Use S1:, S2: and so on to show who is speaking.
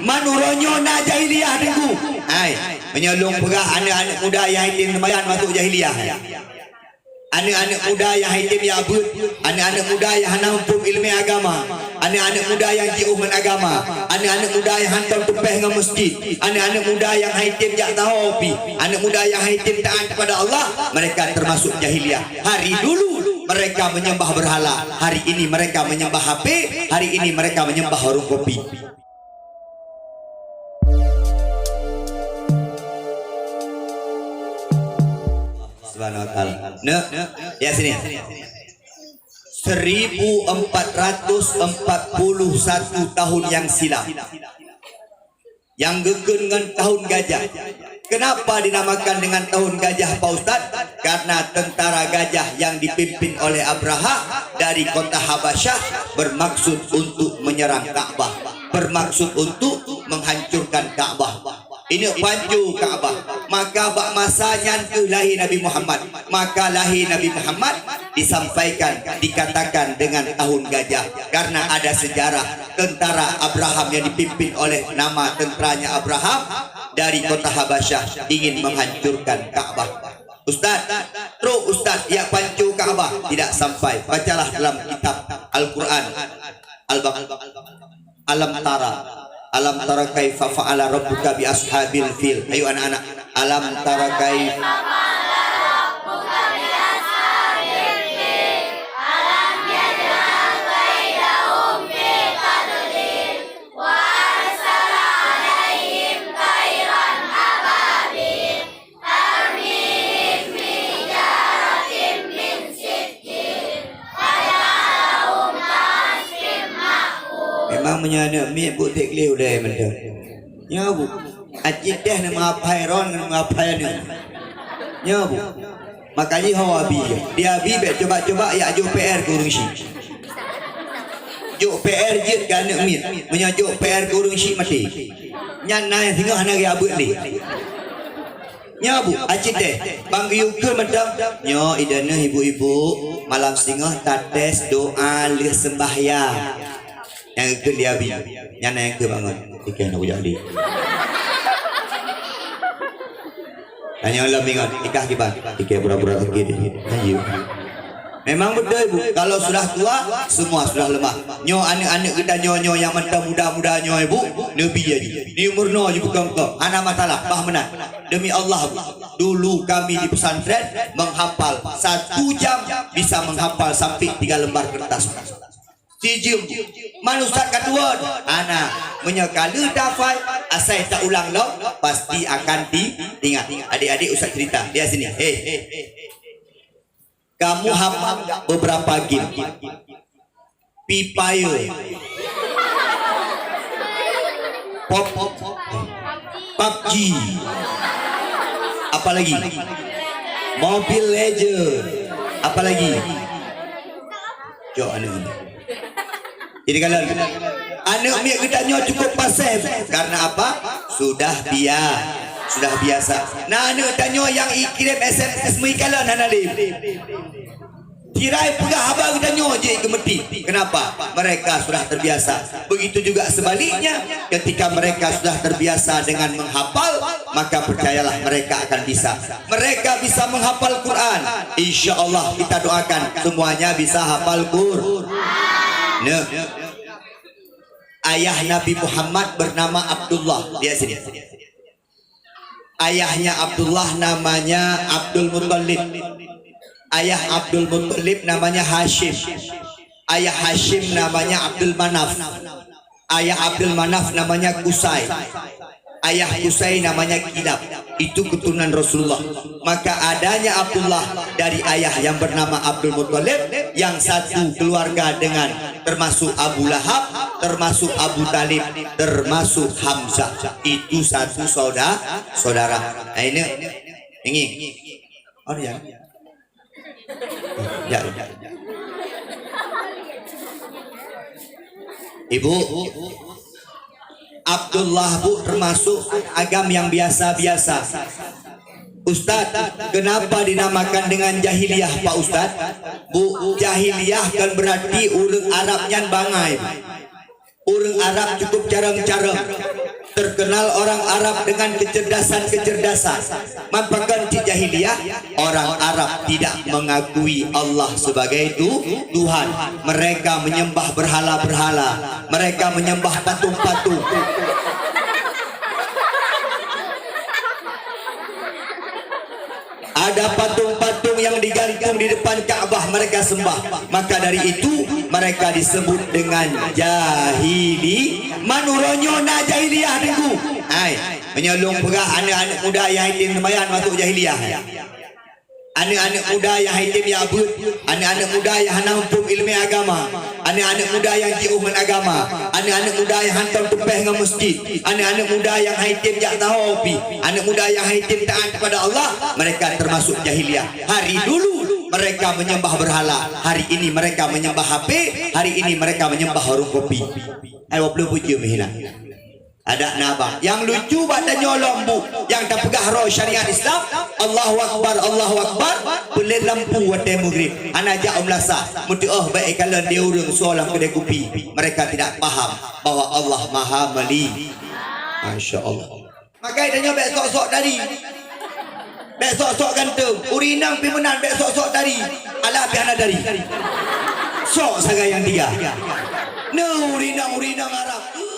S1: Manuronyo na jahiliyah dengku. Hai, menyolong perah anak-anak muda yang hitim sembahyang masuk jahiliyah. Anak-anak muda yang hitim ya abud, anak-anak muda yang hanam ilmu agama, anak-anak muda yang jauh agama, anak-anak muda yang hantam tupeh dengan masjid, anak-anak muda yang hitim jak tahu api, anak muda yang hitim taat kepada Allah, mereka termasuk jahiliyah. Hari dulu mereka menyembah berhala, hari ini mereka menyembah HP, hari ini mereka menyembah warung kopi. Subhanahu wa ta'ala. Ya sini. 1441 tahun yang silam. Yang gegen dengan tahun gajah. Kenapa dinamakan dengan tahun gajah Pak Ustaz? Karena tentara gajah yang dipimpin oleh Abraha dari kota Habasyah bermaksud untuk menyerang Ka'bah, bermaksud untuk menghancurkan Ka'bah. Ini panju Ka'bah. Maka bak masanya lahir Nabi Muhammad, maka lahir Nabi Muhammad disampaikan, dikatakan dengan tahun gajah, karena ada sejarah tentara Abraham yang dipimpin oleh nama tentaranya Abraham dari kota Habasyah ingin menghancurkan Ka'bah. Ustaz, terus Ustaz, ya pancu Ka'bah tidak sampai. Bacalah dalam kitab Al-Quran Alam tara kaifa fa'ala rabbuka bi ashabil fil. Ayo anak-anak, alam tara kaifa fa'ala rabbuka bi ashabil fil. Alam yaj'al kaidahum fi tadlil wa arsala 'alaihim tayran ababil tarmihim bi jaratin min sijil faja'alahum ka'asfin ma'kul. Memang menyana mi bu teklih udah mendak. Ya bu. Acik dah nama Phairon nama Phairon. Ya bu. Makanya hawa abi. Dia abi bet coba-coba ya jo PR kurung si. Jo PR je kan mi. Menyajuk PR kurung si mati. Nyan nai singgah hana ge abut ni. Ya bu, acik deh. Bang Yuke mendak. Nyo idana ibu-ibu malam singgah tates doa lih sembahyang. Yang ke dia bi, yang naik ke bangun, ikan nak jadi. Tanya Allah ingat, ikah kiban, ikan pura-pura pergi deh. Ayo. Memang betul bu, kalau sudah tua, semua sudah lemah. Nyo anak-anak kita nyo yang mata muda-muda nyo ibu, Nabi aja. Ni umur no je bukan kau. Ana masalah, bah menang. Demi Allah bu, dulu kami di pesantren menghafal 1 jam bisa menghafal sampai 3 lembar kertas. Sijum manusia kedua anak menyekali dafai asal tak ulang lo pasti akan diingat. Adik-adik Ustaz cerita dia sini. Kamu hafal beberapa game Pipayo PUBG apalagi Mobile Legend apalagi Jo anu. Jadi kalau anak miak gedanya cukup pasif karena apa? Sudah biasa. Nah anak tanya yang kirim SMS mengikalan analim. Tirai pegah abang gedanya je gemeti. Kenapa? Mereka sudah terbiasa. Begitu juga sebaliknya, ketika mereka sudah terbiasa dengan menghafal, maka percayalah mereka akan bisa. Mereka bisa menghafal Quran. Insya Allah kita doakan semuanya bisa hafal Quran. Nah, ayah Nabi Muhammad bernama Abdullah. Dia sini. Ayahnya Abdullah namanya Abdul Muttalib. Ayah Abdul Muttalib namanya Hashim. Ayah Hashim namanya Abdul Manaf. Ayah Abdul Manaf namanya Qusay. Ayah Qusay namanya Kilab. Itu keturunan Rasulullah. Maka adanya Abdullah dari ayah yang bernama Abdul Muttalib, yang satu keluarga dengan termasuk Abu Lahab, termasuk Abu Talib, termasuk Hamzah. Itu satu saudara. Nah, ini. Oh ya. Ya. Ibu Abdullah bu termasuk agam yang biasa-biasa. Ustaz, kenapa dinamakan dengan jahiliyah Pak Ustaz? Bu, jahiliyah kan berarti urut Arabnya bangai. Orang Arab cukup jarang-jarang. Terkenal orang Arab dengan kecerdasan-kecerdasan. Mampakan di jahiliyah, orang Arab tidak mengakui Allah sebagai Tuhan. Mereka menyembah berhala-berhala. Mereka menyembah patung-patung. Ada patung-patung yang digantung di depan Kaabah mereka sembah. Maka dari itu mereka disebut dengan jahili. Manuronyo na jahiliyah dengku. Hai, menyolong pegah anak-anak muda yang hitim sembahyang masuk jahiliyah. Anak-anak muda yang hitim ya abud, anak-anak muda yang nampung ilmu agama, anak-anak muda yang jiuman agama, anak-anak muda yang hantam tupeh dengan masjid, anak-anak muda yang hitim jak tahu opi, anak muda yang hitim taat kepada Allah, mereka termasuk jahiliyah. Hari dulu mereka menyembah berhala, hari ini mereka menyembah HP, hari ini mereka menyembah warung kopi. Ayo belum puji mihina. Ada nabah yang lucu pada nyolong bu, yang tak pegah roh syariat Islam. Allahu Akbar, Allahu Akbar. Pelir lampu wadah maghrib. Anak jak melasa. Muti baik kalau dia urang soalan kedai kopi. Mereka tidak paham bahwa Allah Maha Meli. Masya Allah. Makai tanya baik sok-sok tadi. Baik sok-sok gantung. Urinang pimenan baik sok-sok tadi. Alah piana dari. Sok saga yang tiga. No urinang Arab.